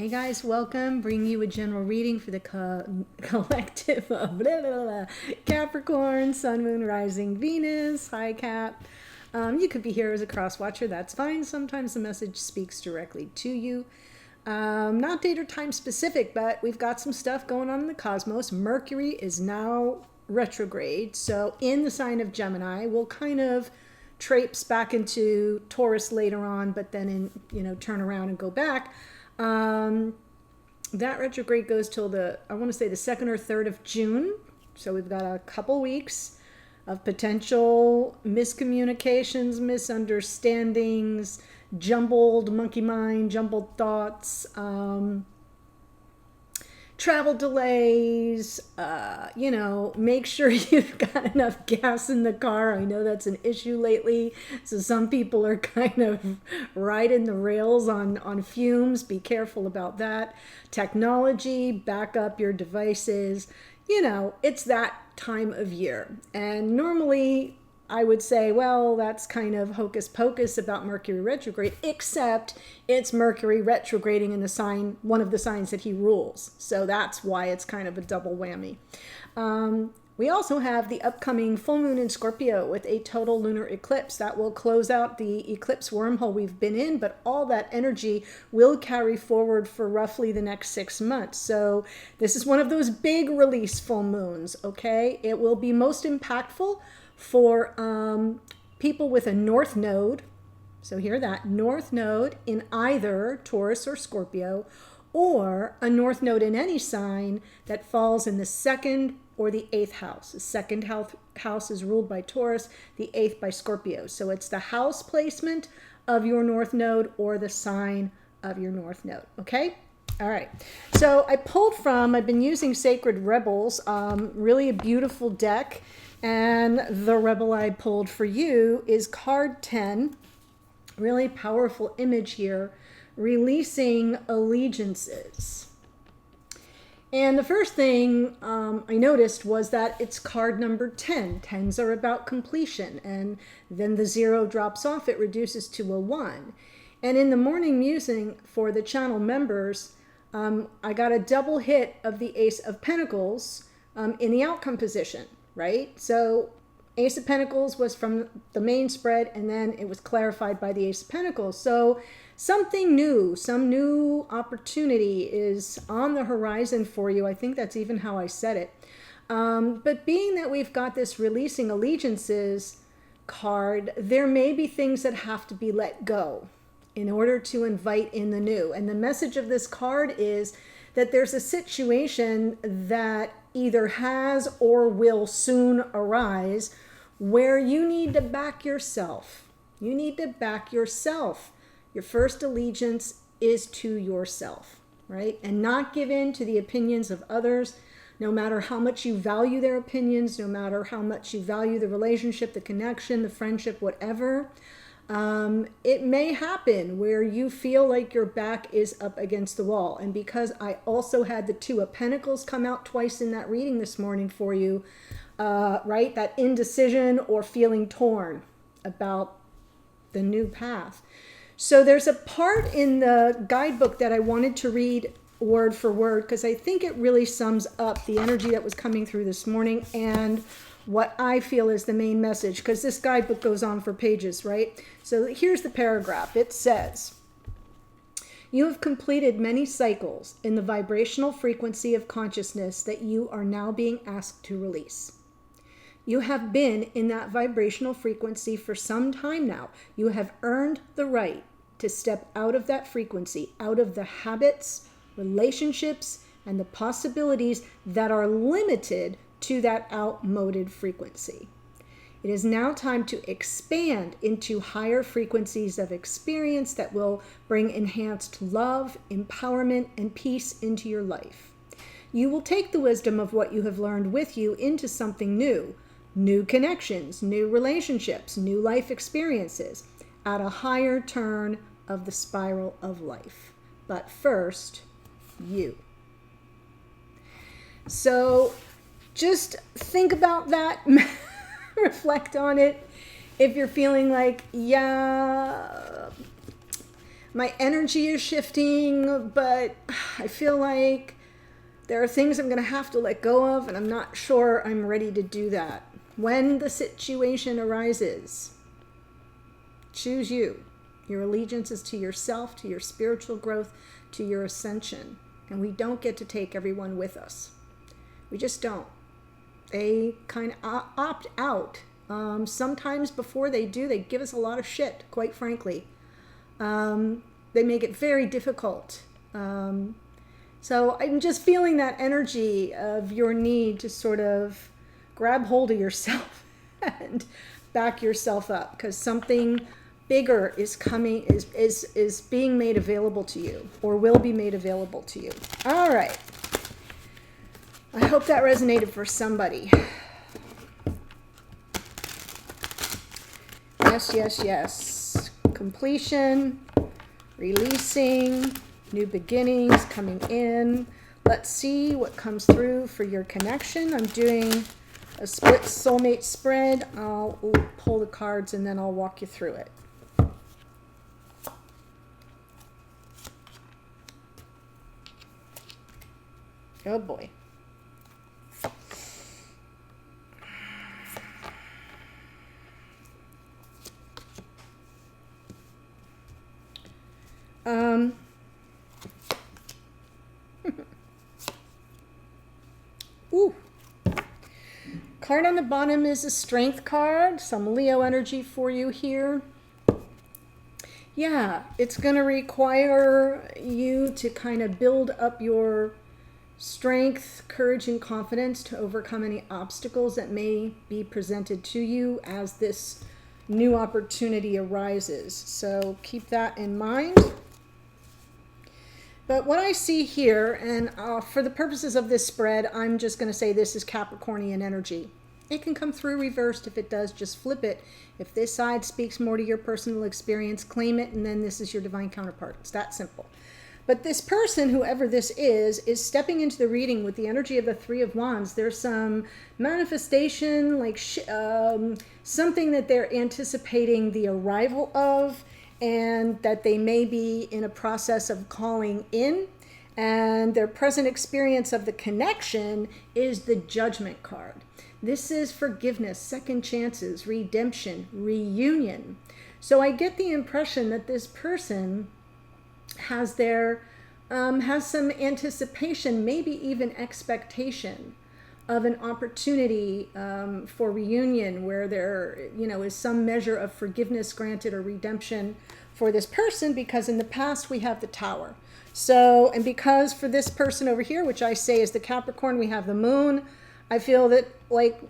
Hey guys, welcome. Bring you a general reading for the collective of Capricorn, Sun, Moon, Rising, Venus. Hi, Cap. You could be here as a cross watcher. That's fine. Sometimes the message speaks directly to you. Not date or time specific, but we've got some stuff going on in the cosmos. Mercury is now retrograde. So in the sign of Gemini, we'll kind of traipse back into Taurus later on, but then turn around and go back. That retrograde goes till I want to say the 2nd or 3rd of June. So we've got a couple weeks of potential miscommunications, misunderstandings, jumbled monkey mind, jumbled thoughts, travel delays, make sure you've got enough gas in the car. I know that's an issue lately. So some people are kind of riding the rails on fumes. Be careful about that. Technology, back up your devices. It's that time of year. And normally I would say, well, that's kind of hocus pocus about Mercury retrograde, except it's Mercury retrograding in the sign, one of the signs that he rules. So that's why it's kind of a double whammy. We also have the upcoming full moon in Scorpio with a total lunar eclipse that will close out the eclipse wormhole we've been in, but all that energy will carry forward for roughly the next 6 months. So this is one of those big release full moons, okay? It will be most impactful for people with a north node. So hear that, north node in either Taurus or Scorpio, or a north node in any sign that falls in the 2nd or the 8th house. The 2nd house is ruled by Taurus, the 8th by Scorpio. So it's the house placement of your north node or the sign of your north node, okay? All right, so I've been using Sacred Rebels, really a beautiful deck. And the rebel I pulled for you is card 10. Really powerful image here. Releasing allegiances. And the first thing I noticed was that it's card number 10. 10s are about completion. And then the 0 drops off. It reduces to a 1. And in the morning musing for the channel members, I got a double hit of the Ace of Pentacles in the outcome position. Right? So Ace of Pentacles was from the main spread, and then it was clarified by the Ace of Pentacles. So something new, some new opportunity is on the horizon for you. I think that's even how I said it. But being that we've got this releasing allegiances card, there may be things that have to be let go in order to invite in the new. And the message of this card is that there's a situation that either has or will soon arise where you need to back yourself. You need to back yourself. Your first allegiance is to yourself, right? And not give in to the opinions of others, no matter how much you value their opinions, no matter how much you value the relationship, the connection, the friendship, whatever. It may happen where you feel like your back is up against the wall. And because I also had the 2 of Pentacles come out twice in that reading this morning for you, right? That indecision or feeling torn about the new path. So there's a part in the guidebook that I wanted to read word for word because I think it really sums up the energy that was coming through this morning and what I feel is the main message, because this guidebook goes on for pages, right? So here's the paragraph. It says, you have completed many cycles in the vibrational frequency of consciousness that you are now being asked to release. You have been in that vibrational frequency for some time now. You have earned the right to step out of that frequency, out of the habits, relationships, and the possibilities that are limited to that outmoded frequency. It is now time to expand into higher frequencies of experience that will bring enhanced love, empowerment, and peace into your life. You will take the wisdom of what you have learned with you into something new connections, new relationships, new life experiences at a higher turn of the spiral of life. But first, you. So just think about that, reflect on it. If you're feeling like, yeah, my energy is shifting, but I feel like there are things I'm going to have to let go of, and I'm not sure I'm ready to do that. When the situation arises, choose you. Your allegiance is to yourself, to your spiritual growth, to your ascension. And we don't get to take everyone with us. We just don't. They kind of opt out. Sometimes before they do, they give us a lot of shit, quite frankly. They make it very difficult. So I'm just feeling that energy of your need to sort of grab hold of yourself and back yourself up, because something bigger is coming, is being made available to you, or will be made available to you. All right. I hope that resonated for somebody. Yes, yes, yes. Completion, releasing, new beginnings coming in. Let's see what comes through for your connection. I'm doing a split soulmate spread. I'll pull the cards and then I'll walk you through it. Oh boy. Ooh. Card on the bottom is a strength card. Some Leo energy for you here. Yeah, it's going to require you to kind of build up your strength, courage, and confidence to overcome any obstacles that may be presented to you as this new opportunity arises. So keep that in mind. But what I see here, and for the purposes of this spread, I'm just going to say this is Capricornian energy. It can come through reversed. If it does, just flip it. If this side speaks more to your personal experience, claim it, and then this is your divine counterpart. It's that simple. But this person, whoever this is stepping into the reading with the energy of the Three of Wands. There's some manifestation, like something that they're anticipating the arrival of, and that they may be in a process of calling in. And their present experience of the connection is the Judgment card. This is forgiveness, second chances, redemption, reunion. So I get the impression that this person has some anticipation, maybe even expectation of an opportunity for reunion, where there, is some measure of forgiveness granted or redemption for this person, because in the past we have the Tower. So, and because for this person over here, which I say is the Capricorn, we have the Moon, I feel that like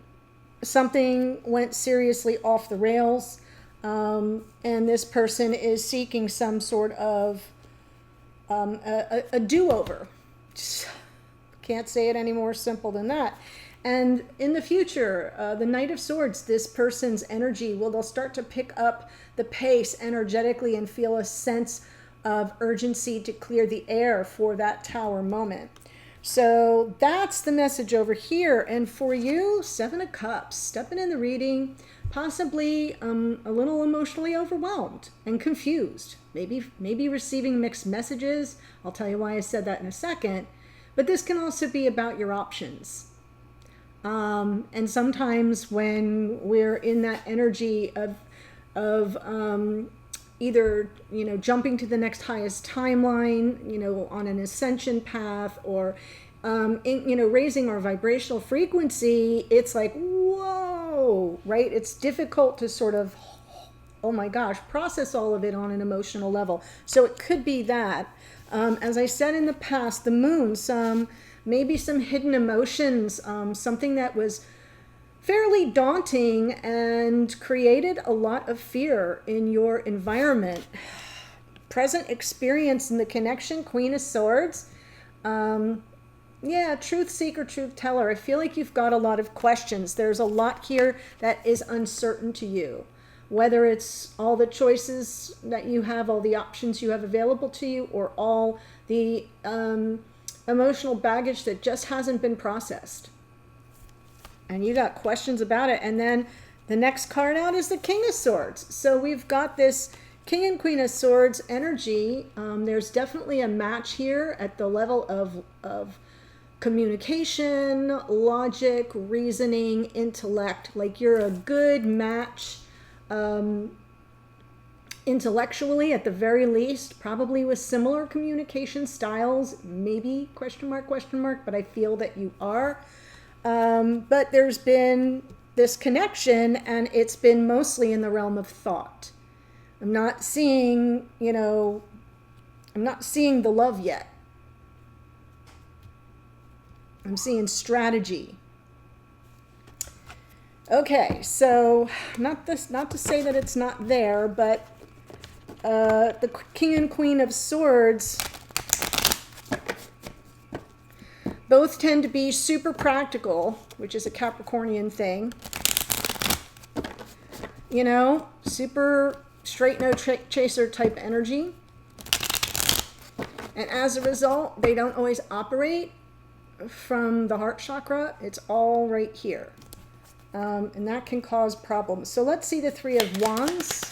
something went seriously off the rails, and this person is seeking some sort of a do-over. Can't say it any more simple than that. And in the future, the Knight of Swords, this person's energy, they'll start to pick up the pace energetically and feel a sense of urgency to clear the air for that Tower moment. So that's the message over here. And for you, Seven of Cups, stepping in the reading, possibly a little emotionally overwhelmed and confused, maybe receiving mixed messages. I'll tell you why I said that in a second. But this can also be about your options. And sometimes when we're in that energy of either, jumping to the next highest timeline, on an ascension path, or, raising our vibrational frequency, it's like, whoa, right? It's difficult to sort of, oh my gosh, process all of it on an emotional level. So it could be that. As I said in the past, the Moon, maybe some hidden emotions, something that was fairly daunting and created a lot of fear in your environment. Present experience in the connection, Queen of Swords. Truth seeker, truth teller. I feel like you've got a lot of questions. There's a lot here that is uncertain to you. Whether it's all the choices that you have, all the options you have available to you, or all the emotional baggage that just hasn't been processed. And you got questions about it. And then the next card out is the King of Swords. So we've got this King and Queen of Swords energy, there's definitely a match here at the level of communication, logic, reasoning, intellect. Like you're a good match intellectually at the very least, probably with similar communication styles, maybe question mark, but I feel that you are. But there's been this connection and it's been mostly in the realm of thought. I'm not seeing, I'm not seeing the love yet. I'm seeing strategy. Okay, so not to say that it's not there, but the King and Queen of Swords both tend to be super practical, which is a Capricornian thing. Super straight no chaser type energy. And as a result, they don't always operate from the heart chakra. It's all right here. And that can cause problems. So let's see the Three of Wands.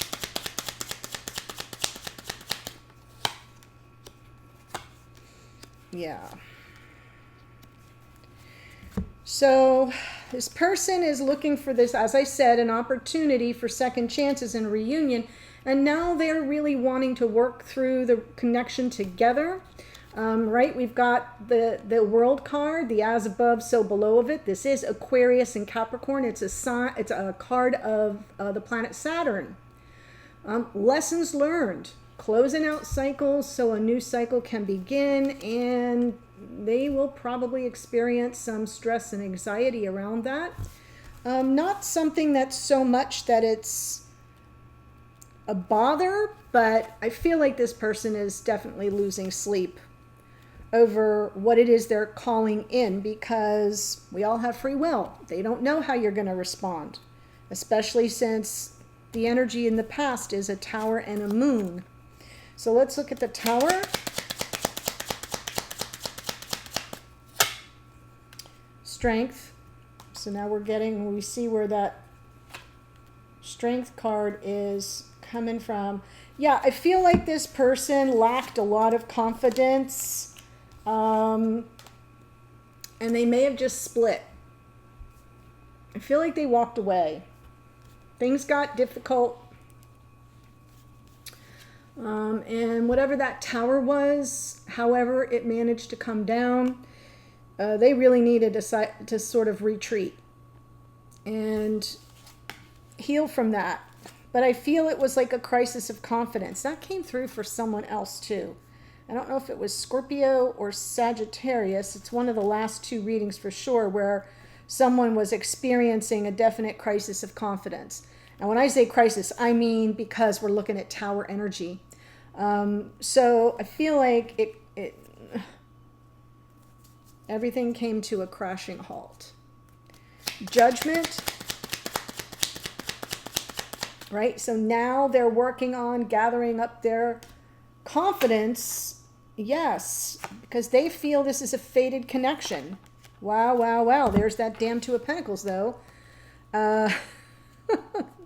Yeah. So this person is looking for this, as I said, an opportunity for second chances and reunion. And now they're really wanting to work through the connection together. Right? We've got the World card, the as above, so below of it. This is Aquarius and Capricorn. It's a card of the planet Saturn. Lessons learned. Closing out cycles so a new cycle can begin, and they will probably experience some stress and anxiety around that. Not something that's so much that it's a bother, but I feel like this person is definitely losing sleep over what it is they're calling in, because we all have free will. They don't know how you're going to respond, especially since the energy in the past is a Tower and a Moon. So let's look at the Tower. Strength. So now we see where that Strength card is coming from. Yeah, I feel like this person lacked a lot of confidence, and they may have just split. I feel like they walked away. Things got difficult. And whatever that tower was, however it managed to come down, they really needed to sort of retreat and heal from that. But I feel it was like a crisis of confidence. That came through for someone else too. I don't know if it was Scorpio or Sagittarius. It's one of the last two readings for sure where someone was experiencing a definite crisis of confidence. And when I say crisis, I mean because we're looking at Tower energy. So I feel like everything came to a crashing halt. Judgment. Right? So now they're working on gathering up their confidence. Yes, because they feel this is a fated connection. Wow, wow, wow. There's that damn Two of Pentacles, though.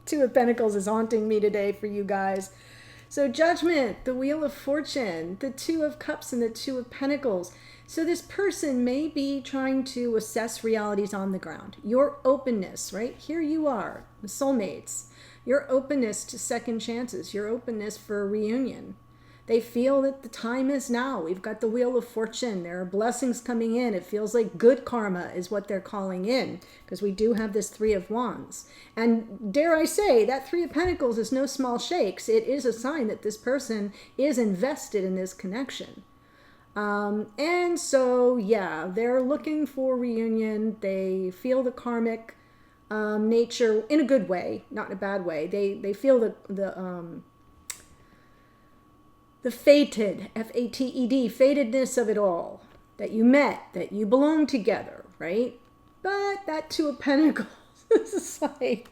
Two of Pentacles is haunting me today for you guys. So Judgment, the Wheel of Fortune, the Two of Cups, and the Two of Pentacles. So this person may be trying to assess realities on the ground. Your openness, right? Here you are, the soulmates. Your openness to second chances, your openness for a reunion. They feel that the time is now. We've got the Wheel of Fortune. There are blessings coming in. It feels like good karma is what they're calling in, because we do have this Three of Wands. And dare I say, that Three of Pentacles is no small shakes. It is a sign that this person is invested in this connection. And so, yeah, they're looking for reunion. They feel the karmic nature in a good way, not in a bad way. They feel the fated, F-A-T-E-D, fatedness of it all, that you met, that you belong together, right? But that Two of Pentacles is like,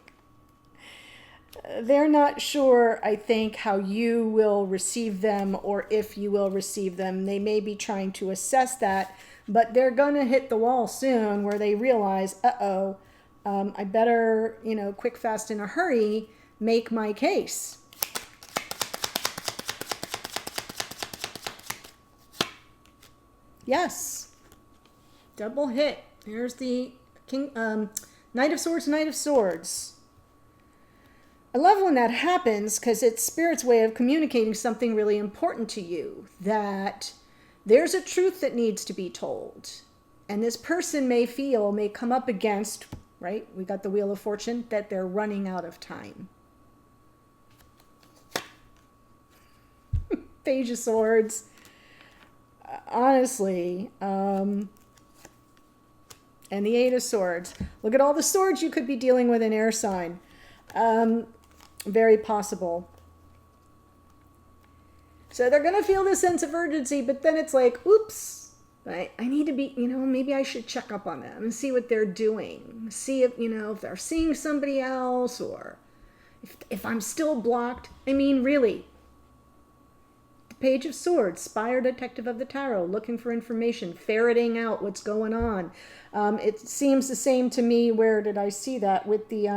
they're not sure, I think, how you will receive them or if you will receive them. They may be trying to assess that, but they're going to hit the wall soon where they realize, uh-oh, I better, quick, fast, in a hurry, make my case. Yes. Double hit. Here's the Knight of Swords, Knight of Swords. I love when that happens because it's Spirit's way of communicating something really important to you, that there's a truth that needs to be told. And this person may come up against, right? We got the Wheel of Fortune, that they're running out of time. Page of Swords. Honestly, and the Eight of Swords. Look at all the swords you could be dealing with an air sign. Very possible. So they're going to feel this sense of urgency, but then it's like, oops, I need to be, maybe I should check up on them and see what they're doing. See if, if they're seeing somebody else, or if I'm still blocked. I mean, really. The Page of Swords, Spire Detective of the Tarot, looking for information, ferreting out what's going on. It seems the same to me. Where did I see that? With the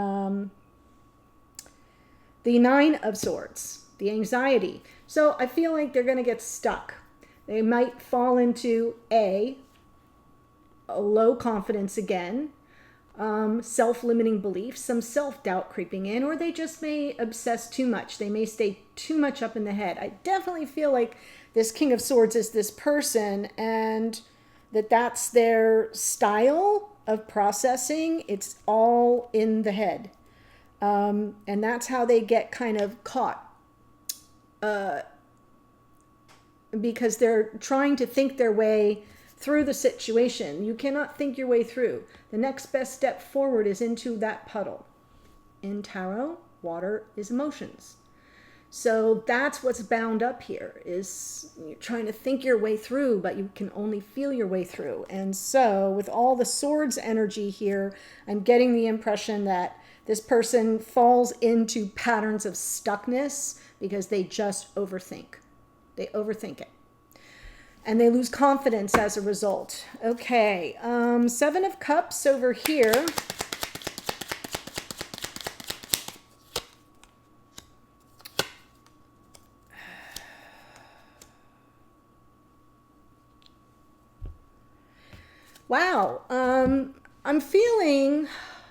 Nine of Swords, the anxiety. So I feel like they're going to get stuck. They might fall into a low confidence again, self-limiting beliefs, some self-doubt creeping in, or they just may obsess too much. They may stay too much up in the head. I definitely feel like this King of Swords is this person, and that's their style of processing. It's all in the head. And that's how they get kind of caught. Because they're trying to think their way through the situation. You cannot think your way through. The next best step forward is into that puddle. In tarot, water is emotions. So that's what's bound up here, is you're trying to think your way through, but you can only feel your way through. And so with all the swords energy here, I'm getting the impression that this person falls into patterns of stuckness because they just overthink. They overthink it. And they lose confidence as a result. Okay, Seven of Cups over here. Wow, I'm feeling,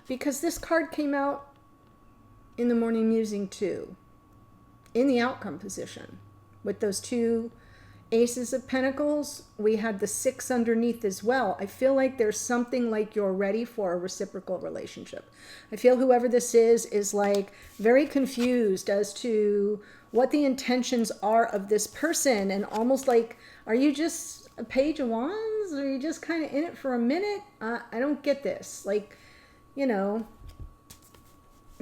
because this card came out in the morning musing too, in the outcome position, with those two Aces of Pentacles, we had the Six underneath as well. I feel like there's something like you're ready for a reciprocal relationship. I feel whoever this is like very confused as to what the intentions are of this person, and almost like, are you just a Page of Wands? Or are you just kind of in it for a minute? I don't get this. Like,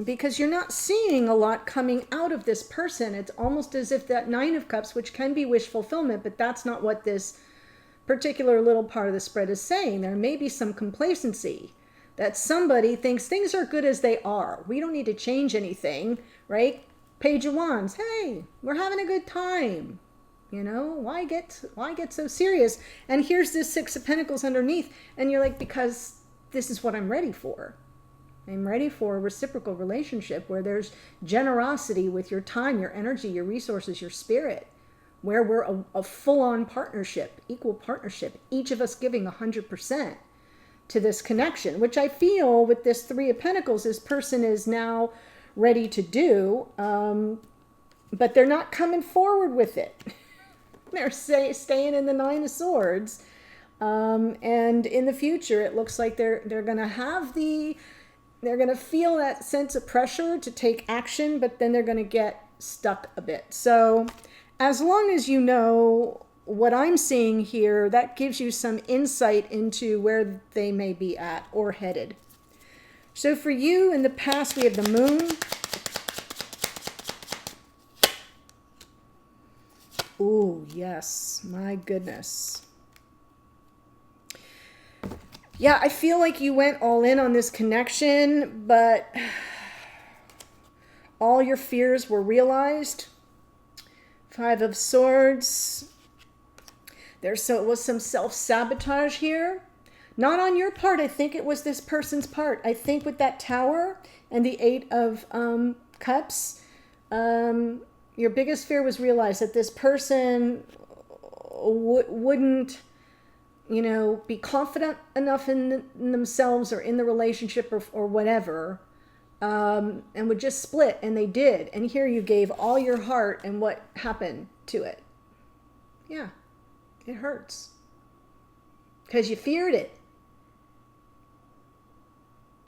because you're not seeing a lot coming out of this person. It's almost as if that Nine of Cups, which can be wish fulfillment, but that's not what this particular little part of the spread is saying. There may be some complacency, that somebody thinks things are good as they are. We don't need to change anything, right? Page of Wands, hey, we're having a good time. Why get so serious? And here's this Six of Pentacles underneath, and you're like, because this is what I'm ready for. I'm ready for a reciprocal relationship where there's generosity with your time, your energy, your resources, your spirit, where we're a full-on partnership, equal partnership, each of us giving 100% to this connection, which I feel with this Three of Pentacles, this person is now ready to do, but they're not coming forward with it. They're staying in the Nine of Swords, and in the future, it looks like they're going to have they're going to feel that sense of pressure to take action, but then they're going to get stuck a bit. So as long as you know what I'm seeing here, that gives you some insight into where they may be at or headed. So for you, in the past, we have the Moon. Ooh, yes. My goodness. Yeah, I feel like you went all in on this connection, but all your fears were realized. Five of Swords. There was some self-sabotage here. Not on your part. I think it was this person's part. I think with that Tower and the Eight of Cups, your biggest fear was realized, that this person wouldn't be confident enough in themselves or in the relationship or whatever, and would just split, and they did. And here you gave all your heart, and what happened to it? Yeah, it hurts. Because you feared it.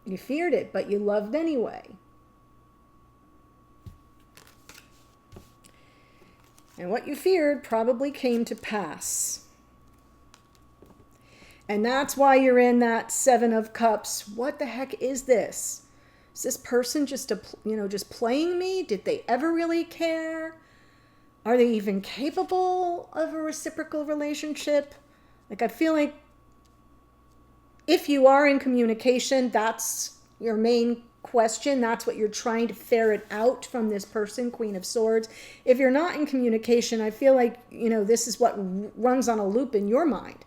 You feared it, but you loved anyway. And what you feared probably came to pass. And that's why you're in that Seven of Cups. What the heck is this? Is this person just playing me? Did they ever really care? Are they even capable of a reciprocal relationship? Like, I feel like if you are in communication, that's your main question. That's what you're trying to ferret out from this person, Queen of Swords. If you're not in communication, I feel like, this is what runs on a loop in your mind.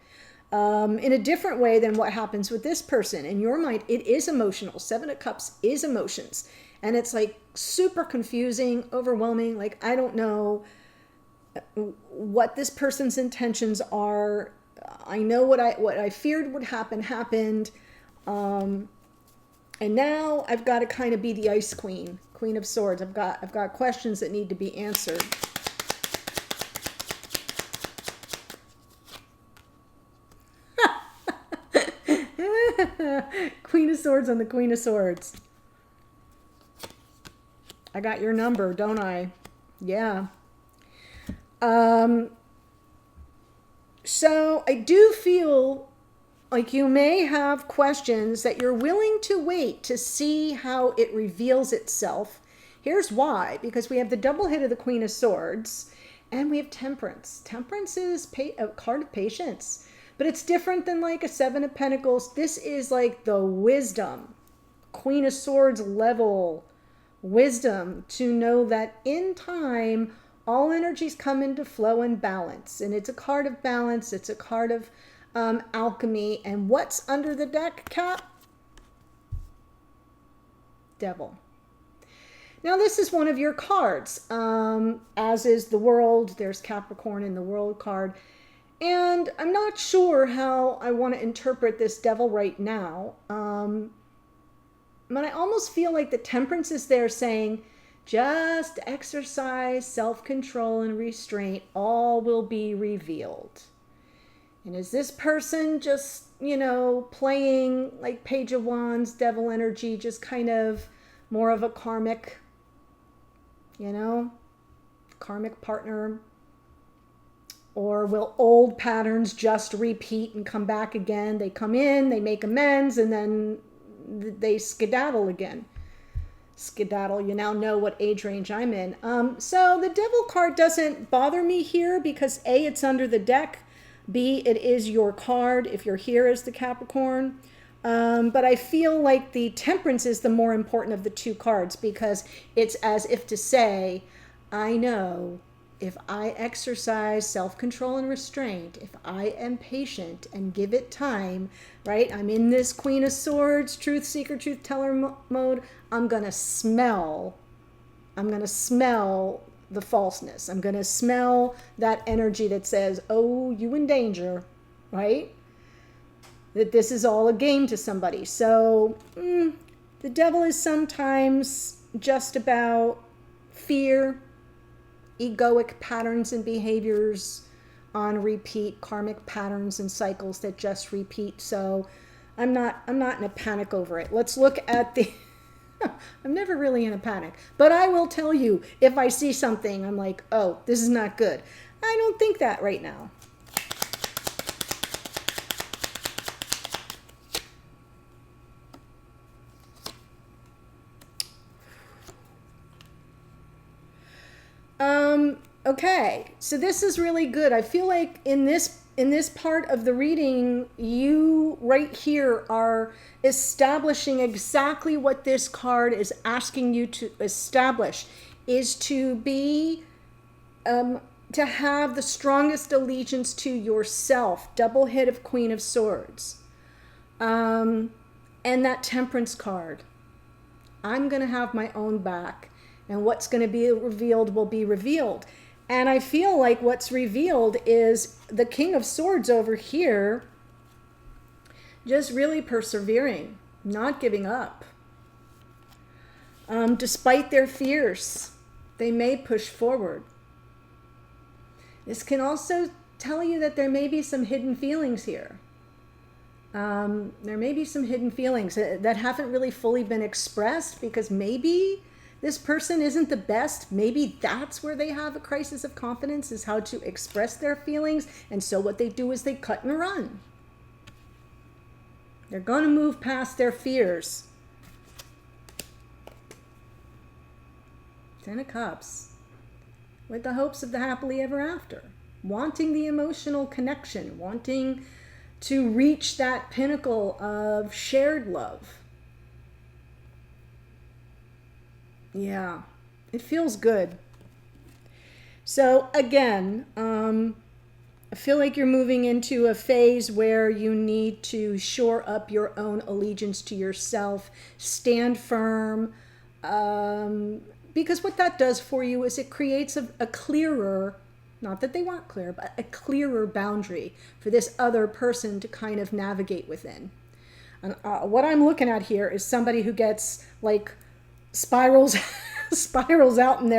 In a different way than what happens with this person. In your mind, it is emotional. Seven of Cups is emotions. And it's like super confusing, overwhelming. Like, I don't know what this person's intentions are. I know what I feared would happen happened. And now I've got to kind of be the Ice Queen, Queen of Swords. I've got questions that need to be answered. Queen of Swords on the Queen of Swords. I got your number, don't I? Yeah. So I do feel like you may have questions that you're willing to wait to see how it reveals itself. Here's why. Because we have the double hit of the Queen of Swords and we have Temperance. Temperance is a card of patience. But it's different than like a Seven of Pentacles. This is like the wisdom, Queen of Swords level wisdom to know that in time, all energies come into flow and balance. And it's a card of balance. It's a card of alchemy. And what's under the deck, Cap? Devil. Now, this is one of your cards, as is the World. There's Capricorn in the World card. And I'm not sure how I want to interpret this Devil right now. But I almost feel like the Temperance is there saying, just exercise self-control and restraint. All will be revealed. And is this person just, playing like Page of Wands, Devil energy, just kind of more of a karmic, karmic partner? Or will old patterns just repeat and come back again? They come in, they make amends, and then they skedaddle again. Skedaddle, you now know what age range I'm in. So the Devil card doesn't bother me here because A, it's under the deck. B, it is your card if you're here as the Capricorn. But I feel like the Temperance is the more important of the two cards because it's as if to say, I know if I exercise self-control and restraint, if I am patient and give it time, right? I'm in this Queen of Swords, truth seeker, truth teller mode. I'm going to smell the falseness. I'm going to smell that energy that says, oh, you in danger, right? That this is all a game to somebody. So the Devil is sometimes just about fear, egoic patterns and behaviors on repeat, karmic patterns and cycles that just repeat. So I'm not in a panic over it. Let's look at the I'm never really in a panic, but I will tell you if I see something I'm like, oh, this is not good. I don't think that right now. Okay, so this is really good. I feel like in this part of the reading, you right here are establishing exactly what this card is asking you to establish, is to be, to have the strongest allegiance to yourself. Double hit of Queen of Swords. And that Temperance card. I'm going to have my own back. And what's going to be revealed will be revealed. And I feel like what's revealed is the King of Swords over here Just really persevering, not giving up. Despite their fears, they may push forward. This can also tell you that there may be some hidden feelings here. There may be some hidden feelings that haven't really fully been expressed, because maybe this person isn't the best. Maybe that's where they have a crisis of confidence, is how to express their feelings. And so what they do is they cut and run. They're going to move past their fears. Ten of Cups. With the hopes of the happily ever after. Wanting the emotional connection. Wanting to reach that pinnacle of shared love. Yeah, it feels good. So again, I feel like you're moving into a phase where you need to shore up your own allegiance to yourself, stand firm, because what that does for you is it creates a clearer, not that they weren't clear, but a clearer boundary for this other person to kind of navigate within. And what I'm looking at here is somebody who gets like spirals out in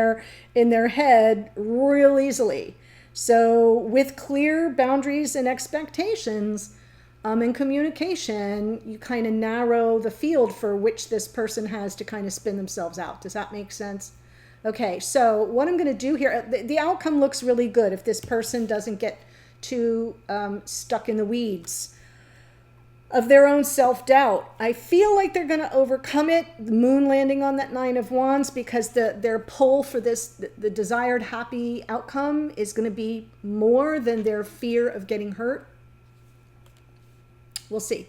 their head real easily. So with clear boundaries and expectations and communication, you kind of narrow the field for which this person has to kind of spin themselves out. Does that make sense? Okay, so what I'm going to do here, the outcome looks really good if this person doesn't get too stuck in the weeds of their own self-doubt. I feel like they're going to overcome it, the moon landing on that Nine of Wands, because their pull for this, the desired happy outcome is going to be more than their fear of getting hurt. We'll see.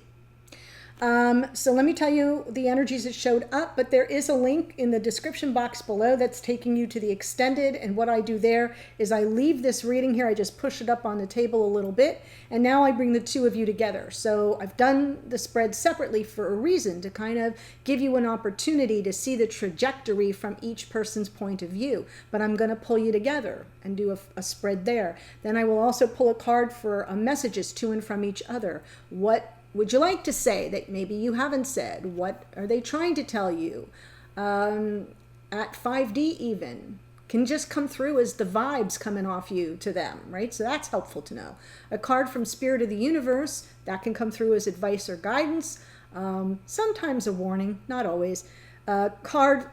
So let me tell you the energies that showed up, but there is a link in the description box below that's taking you to the extended. And what I do there is I leave this reading here. I just push it up on the table a little bit. And now I bring the two of you together. So I've done the spread separately for a reason, to kind of give you an opportunity to see the trajectory from each person's point of view. But I'm going to pull you together and do a spread there. Then I will also pull a card for messages to and from each other. What would you like to say that maybe you haven't said? What are they trying to tell you? At 5D even. Can just come through as the vibes coming off you to them, right? So that's helpful to know. A card from Spirit of the Universe, that can come through as advice or guidance. Sometimes a warning, not always. Card,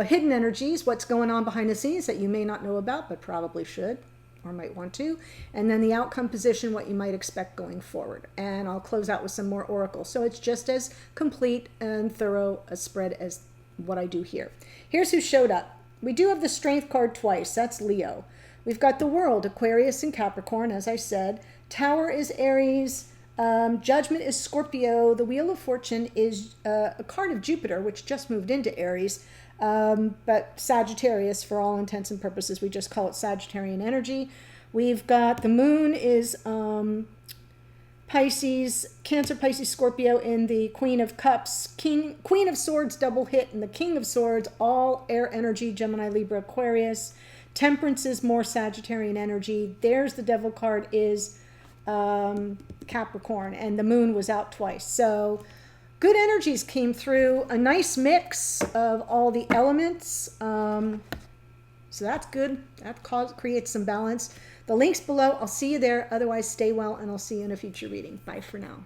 hidden energies, what's going on behind the scenes that you may not know about, but probably should. Or might want to. And then the outcome position, what you might expect going forward. And I'll close out with some more oracle. So it's just as complete and thorough a spread as what I do here. Here's who showed up. We do have the Strength card twice. That's Leo. We've got the World, Aquarius and Capricorn, as I said. Tower is Aries. Judgment is Scorpio. The Wheel of Fortune is a card of Jupiter, which just moved into Aries. But Sagittarius, for all intents and purposes, we just call it Sagittarian energy. We've got the moon is Pisces, Cancer, Pisces, Scorpio in the Queen of Cups, Queen of Swords double hit, and the King of Swords, all air energy, Gemini, Libra, Aquarius. Temperance is more Sagittarian energy. There's the Devil card is Capricorn, and the moon was out twice. So good energies came through, a nice mix of all the elements. So that's good. That creates some balance. The link's below. I'll see you there. Otherwise, stay well, and I'll see you in a future reading. Bye for now.